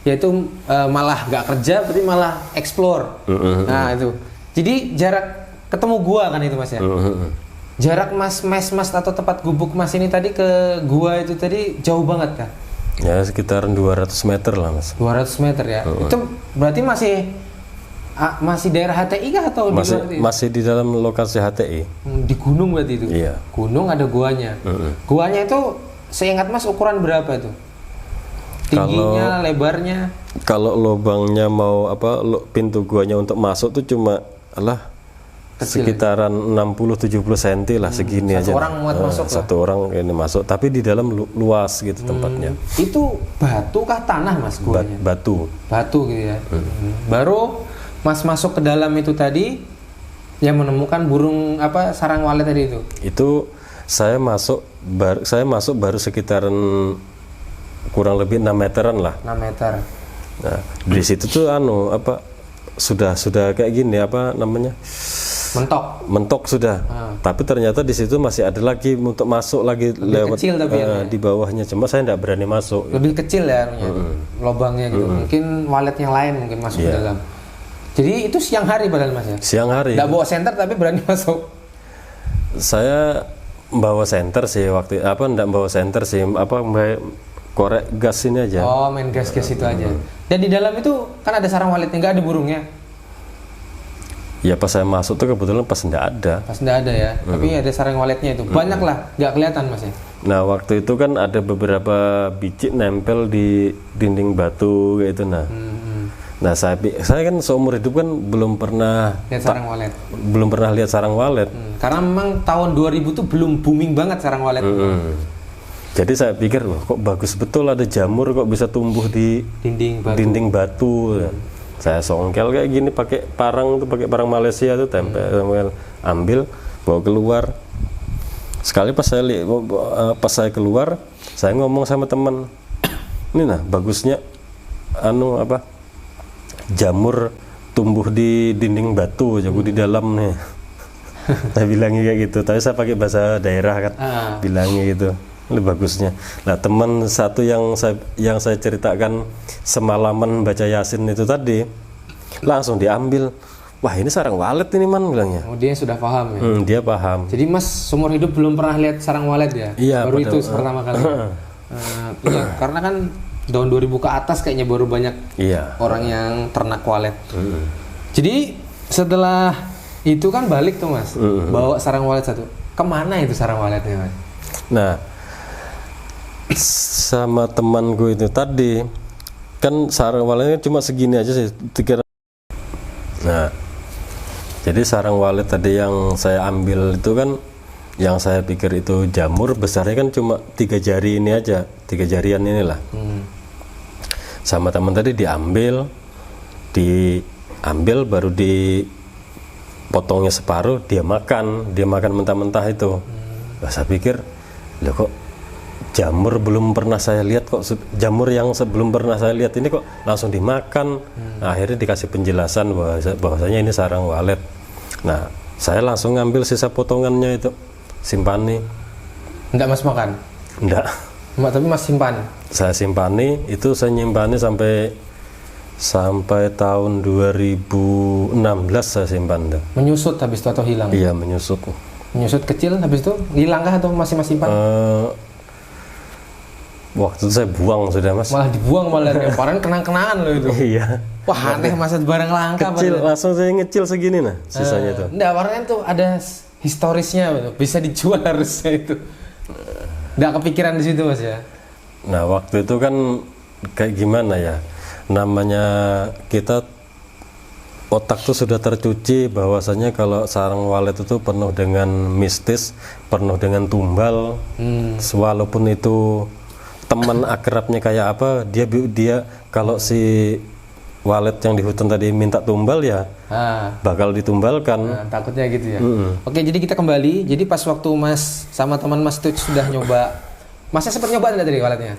yaitu malah nggak kerja, berarti malah explore. Nah itu, jadi jarak ketemu gua kan itu Mas ya. Jarak Mas atau tempat gubuk Mas ini tadi ke gua itu tadi jauh banget kah? Ya sekitar 200 meter lah Mas. 200 meter ya. Itu berarti masih daerah HTI kah atau masih di dalam lokasi HTI? Di gunung berarti itu? Iya. Gunung ada guanya. Guanya itu seingat Mas ukuran berapa itu? Tingginya, lebarnya? Kalau lubangnya mau pintu guanya untuk masuk tuh cuma kecil, sekitaran 60-70 cm lah, segini aja. Satu orang muat masuk lah. Satu orang ini masuk, tapi di dalam luas gitu tempatnya. Itu batu kah tanah Mas guanya? Batu gitu ya. Baru Mas masuk ke dalam itu tadi, yang menemukan burung sarang walet tadi itu? Itu saya masuk baru sekitaran kurang lebih 6 meteran lah. 6 meter. Nah, di situ tuh sudah kayak gini mentok sudah. Tapi ternyata di situ masih ada lagi untuk masuk lagi, lebih lewat kecil tapi di bawahnya, cuma saya tidak berani masuk. Lebih kecil ya lubangnya gitu. Mungkin walet yang lain mungkin masuk ke dalam. Jadi itu siang hari padahal Mas ya? Siang hari. Nggak bawa senter tapi berani masuk? Saya bawa senter sih nggak bawa senter sih, korek gas ini aja. Oh, main gas itu aja. Dan di dalam itu kan ada sarang waletnya, nggak ada burungnya? Ya pas saya masuk tuh kebetulan pas nggak ada. Pas nggak ada ya, tapi ada sarang waletnya itu. Banyak lah, nggak kelihatan Mas ya? Nah waktu itu kan ada beberapa biji nempel di dinding batu kayak itu. Nah saya kan seumur hidup kan belum pernah lihat sarang walet. Karena memang tahun 2000 tuh belum booming banget sarang walet. Jadi saya pikir kok bagus betul ada jamur kok bisa tumbuh di dinding batu. Saya songkel kayak gini pakai parang Malaysia tuh, tempel, ambil, bawa keluar. Sekali pas saya keluar, saya ngomong sama teman, ini bagusnya jamur tumbuh di dinding batu, jago di dalam nih. Saya bilangnya kayak gitu, tapi saya pakai bahasa daerah kan, bilangnya gitu. Ini bagusnya. Nah teman satu yang saya ceritakan semalaman baca Yasin itu tadi, langsung diambil. Wah ini sarang walet ini man, bilangnya. Oh dia sudah paham ya? Dia paham. Jadi Mas seumur hidup belum pernah lihat sarang walet ya? Iya. Baru itu pertama kali. Iya, karena kan tahun 2000 ke atas kayaknya baru banyak orang yang ternak walet. Jadi setelah itu kan balik tuh Mas, bawa sarang walet satu. Kemana itu sarang waletnya Mas? Nah sama temanku itu tadi kan sarang waletnya cuma segini aja sih, 3. Nah jadi sarang walet tadi yang saya ambil itu kan, yang saya pikir itu jamur, besarnya kan cuma 3 jari ini aja, 3 jarian inilah. Sama teman tadi diambil baru dipotongnya separuh, dia makan mentah-mentah itu. Saya pikir loh kok jamur belum pernah saya lihat kok, jamur yang sebelum pernah saya lihat ini kok langsung dimakan. Nah, akhirnya dikasih penjelasan bahwasanya ini sarang walet. Nah, saya langsung ngambil sisa potongannya itu, simpani. Enggak Mas makan? Enggak. Tapi Mas simpan? Saya simpani, itu saya nyimpannya sampai tahun 2016 saya simpan. Menyusut habis itu atau hilang? Iya, menyusut. Menyusut kecil, habis itu hilangkah atau masih Mas simpan? Waktu itu saya buang sudah Mas. Malah dibuang malah, lemparan kenang-kenangan loh itu. Iya. Wah, aneh Mas, barang langka. Kecil, langsung saya ngecil segini nah sisanya itu. Enggak, warnanya tuh ada historisnya, bisa dijual harusnya itu. Enggak kepikiran di situ Mas ya. Nah, waktu itu kan kayak gimana ya? Namanya kita otak tuh sudah tercuci bahwasanya kalau sarang walet itu penuh dengan mistis, penuh dengan tumbal. Walaupun itu teman akrabnya kayak apa, dia kalau si walet yang di hutan tadi minta tumbal ya bakal ditumbalkan. Takutnya gitu ya. Oke, jadi kita kembali. Jadi pas waktu Mas sama teman Mas itu sudah nyoba, Masnya sempat nyoba enggak tadi waletnya?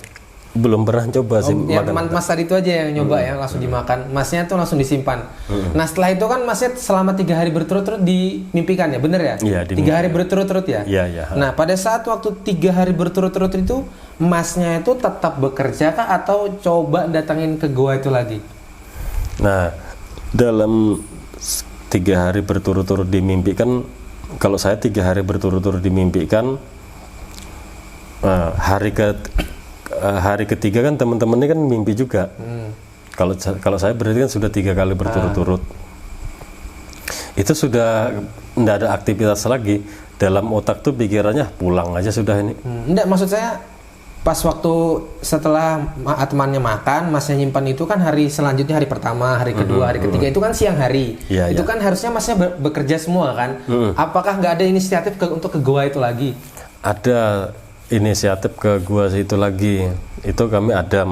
Belum pernah coba sih. Yang teman Mas tadi itu aja yang nyoba ya, langsung dimakan. Masnya tuh langsung disimpan. Nah, setelah itu kan Masnya selama 3 hari berturut-turut dimimpikan ya, bener ya? Iya, 3 hari berturut-turut ya? Iya. Nah, pada saat waktu 3 hari berturut-turut itu, Masnya itu tetap bekerja kah atau coba datangin ke gua itu lagi? Nah, dalam 3 hari berturut-turut dimimpikan, kalau saya 3 hari berturut-turut dimimpikan, hari ketiga kan teman-temannya kan mimpi juga. Kalau saya berarti kan sudah 3 kali berturut-turut. Itu sudah tidak ada aktivitas lagi. Dalam otak tuh pikirannya pulang aja sudah ini. Enggak, maksud saya pas waktu setelah temannya makan, Masnya nyimpan itu kan hari selanjutnya, hari pertama, hari kedua, hari ketiga itu kan siang hari. Itu kan harusnya Masnya bekerja semua kan. Apakah nggak ada inisiatif untuk ke gua itu lagi? Ada inisiatif ke gua situ lagi. Itu kami ada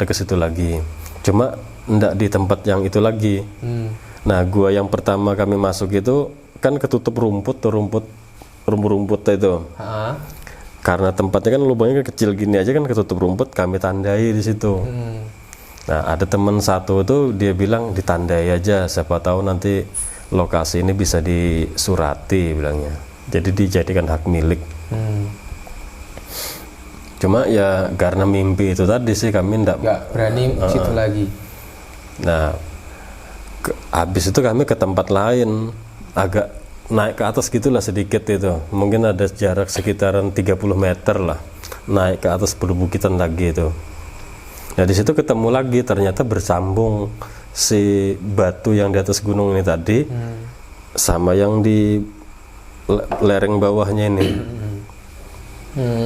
ke situ lagi. Cuma enggak di tempat yang itu lagi. Nah, gua yang pertama kami masuk itu kan ketutup rumput itu. Karena tempatnya kan lubangnya kecil gini aja kan, ketutup rumput, kami tandai di situ. Nah, ada teman satu tuh dia bilang ditandai aja, siapa tahu nanti lokasi ini bisa disurati bilangnya. Jadi dijadikan hak milik. Cuma ya karena mimpi itu tadi sih kami nggak berani situ lagi. Nah, habis itu kami ke tempat lain, agak naik ke atas gitulah sedikit itu, mungkin ada jarak sekitaran 30 meter lah, naik ke atas perbukitan lagi itu. Nah, di situ ketemu lagi, ternyata bersambung si batu yang di atas gunung ini tadi sama yang di lereng bawahnya ini.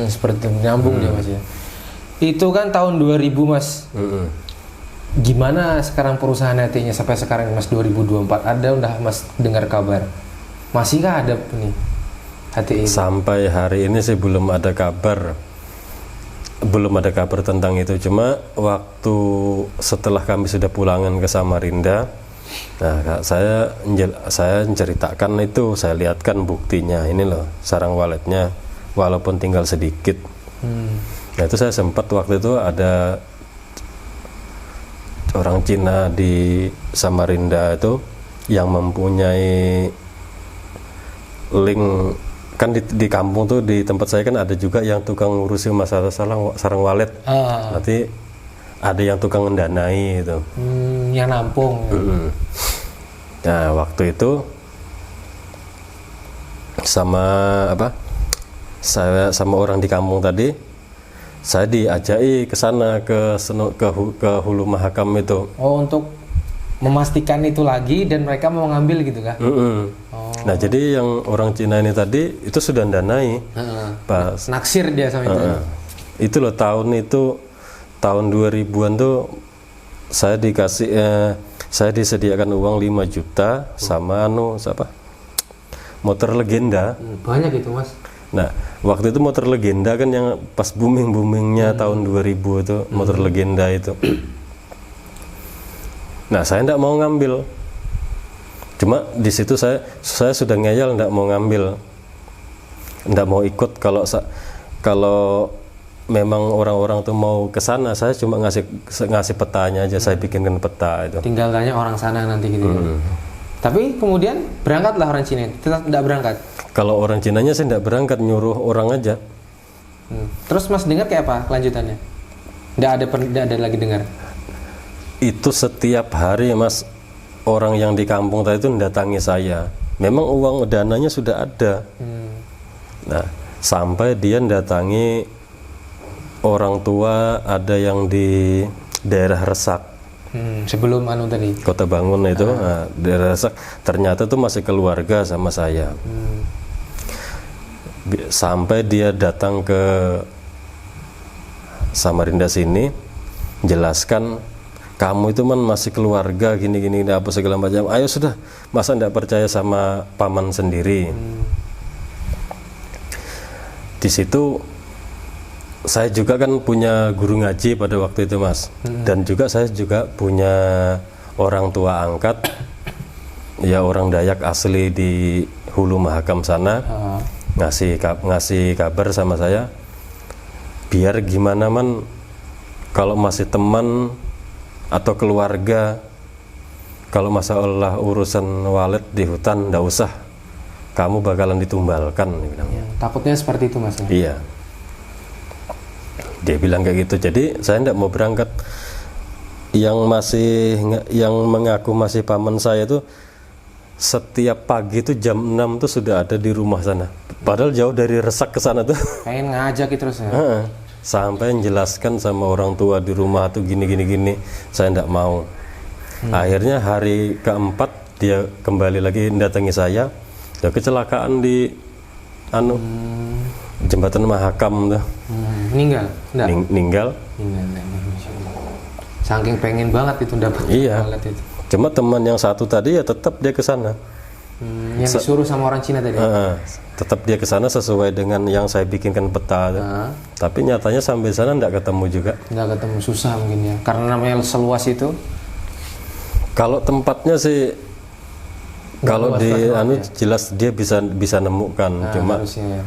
Seperti itu, nyambung dia Mas ya. Itu kan tahun 2000 Mas. Gimana sekarang perusahaan HTI-nya sampai sekarang Mas, 2024? Ada udah Mas dengar kabar? Masihkah ada nih HTI? Sampai hari ini sih belum ada kabar tentang itu. Cuma waktu setelah kami sudah pulangan ke Samarinda, nah saya menceritakan itu, saya lihatkan buktinya, ini loh sarang waletnya, walaupun tinggal sedikit. Nah, itu saya sempat waktu itu ada orang Cina di Samarinda itu yang mempunyai link, kan di kampung tuh, di tempat saya kan ada juga yang tukang ngurusin masalah sarang walet. Nanti ada yang tukang mendanai itu. Yang nampung. Nah, waktu itu saya sama orang di kampung tadi, saya diajaki ke sana ke Hulu Mahakam itu. Oh, untuk memastikan itu lagi dan mereka mau ngambil gitu kah? Nah, jadi yang orang Cina ini tadi itu sudah danai. Pas naksir dia sama itu. Itu loh, tahun 2000-an tuh saya disediakan uang 5 juta sama motor legenda. Banyak itu Mas. Nah, waktu itu motor legenda kan yang pas boomingnya tahun 2000 itu, motor legenda itu. Nah, saya enggak mau ngambil. Cuma di situ saya sudah ngeyel, enggak mau ngambil. Enggak mau ikut. Kalau kalau memang orang-orang tuh mau ke sana, saya cuma ngasih petanya aja, saya bikinkan peta itu. Tinggal tanya orang sana nanti gitu ya. Tapi kemudian berangkatlah orang Cina, tetap tidak berangkat. Kalau orang Cinanya sih tidak berangkat, nyuruh orang aja. Terus Mas dengar kayak apa kelanjutannya? Tidak ada lagi dengar. Itu setiap hari Mas, orang yang di kampung tadi itu mendatangi saya. Memang uang dananya sudah ada. Nah, sampai dia mendatangi orang tua, ada yang di daerah Resak. Sebelum anu tadi. Kota Bangun itu, nah, daerah Resak. Ternyata itu masih keluarga sama saya. Sampai dia datang ke Samarinda sini, jelaskan kamu itu man masih keluarga gini-gini apa segala macam. Ayo sudah, masa tidak percaya sama paman sendiri? Di situ saya juga kan punya guru ngaji pada waktu itu Mas, dan juga saya juga punya orang tua angkat, ya orang Dayak asli di Hulu Mahakam sana, ngasih kabar sama saya, biar gimana man kalau masih teman atau keluarga, kalau masalah urusan walet di hutan ndak usah, kamu bakalan ditumbalkan, bilangnya. Takutnya seperti itu Mas ya? Iya. Dia bilang kayak gitu, jadi saya tidak mau berangkat. Yang mengaku masih paman saya itu setiap pagi itu jam 6 tuh sudah ada di rumah sana, padahal jauh dari Resak ke sana tuh. Pengen ngajak terus ya? Sampai menjelaskan sama orang tua di rumah tuh gini, saya tidak mau. Akhirnya hari keempat dia kembali lagi mendatangi saya, dia kecelakaan di Jembatan Mahakam tuh. Meninggal? Meninggal. Saking pengen banget itu dapat walet itu. Cuma teman yang satu tadi ya tetap dia ke sana. Yang disuruh sama orang Cina tadi. Tetap dia ke sana sesuai dengan yang saya bikinkan peta. Tapi nyatanya sampai sana tidak ketemu juga. Tidak ketemu, susah mungkin ya. Karena namanya seluas itu. Kalau tempatnya sih, kalau di jelas dia bisa nemukan. Cuma harusnya ya.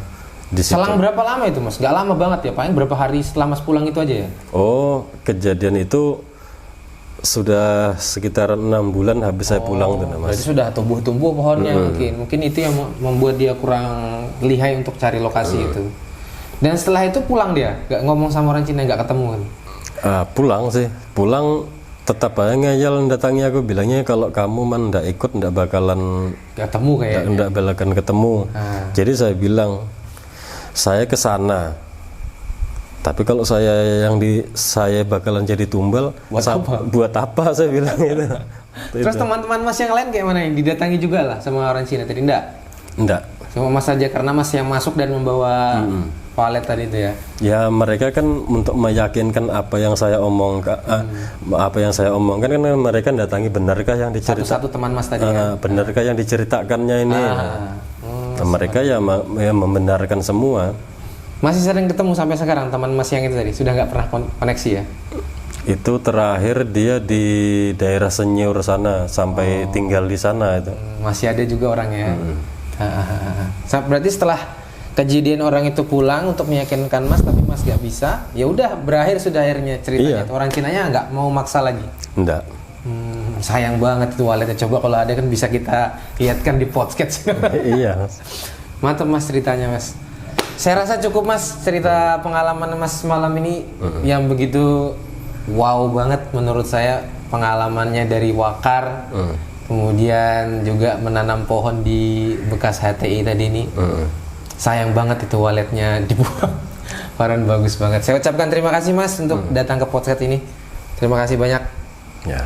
Di situ. Selang berapa lama itu Mas? Gak lama banget ya, paling berapa hari setelah Mas pulang itu aja ya? Oh, kejadian itu sudah sekitar 6 bulan habis saya pulang tuh Mas. Berarti sudah tumbuh-tumbuh pohonnya mungkin itu yang membuat dia kurang lihai untuk cari lokasi itu. Dan setelah itu pulang dia, gak ngomong sama orang Cina, gak ketemu kan? Pulang tetap aja ngeyel datangi aku, bilangnya kalau kamu man ndak ikut ndak bakalan ketemu kayaknya. Ndak bakalan ketemu. Jadi saya bilang saya ke sana. Tapi kalau saya bakalan jadi tumbal, buat apa saya bilang gitu. Terus teman-teman Mas yang lain kayak mana, yang didatangi juga lah sama orang Cina tadi? Enggak. Cuma Mas saja, karena Mas yang masuk dan membawa palet tadi itu ya. Ya mereka kan untuk meyakinkan apa yang saya omongkan, kan mereka datangi benarkah yang diceritakan. Satu teman Mas tadi kan? Benarkah yang diceritakannya ini. Mereka ya membenarkan semua. Masih sering ketemu sampai sekarang teman Mas yang itu tadi? Sudah nggak pernah koneksi ya? Itu terakhir dia di daerah Senyur sana, sampai tinggal di sana itu. Masih ada juga orangnya. Berarti setelah kejadian orang itu pulang untuk meyakinkan Mas, tapi Mas nggak bisa, ya udah berakhir sudah akhirnya ceritanya. Orang Cinanya nggak mau maksa lagi? Enggak. Sayang banget itu waletnya. Coba kalau ada kan bisa kita lihatkan di podcast. Iya. Mantap Mas ceritanya Mas. Saya rasa cukup Mas cerita pengalaman Mas malam ini yang begitu wow banget menurut saya, pengalamannya dari Wakar, kemudian juga menanam pohon di bekas HTI tadi ini. Sayang banget itu waletnya dibuang. Farhan bagus banget. Saya ucapkan terima kasih Mas untuk datang ke podcast ini. Terima kasih banyak. Ya.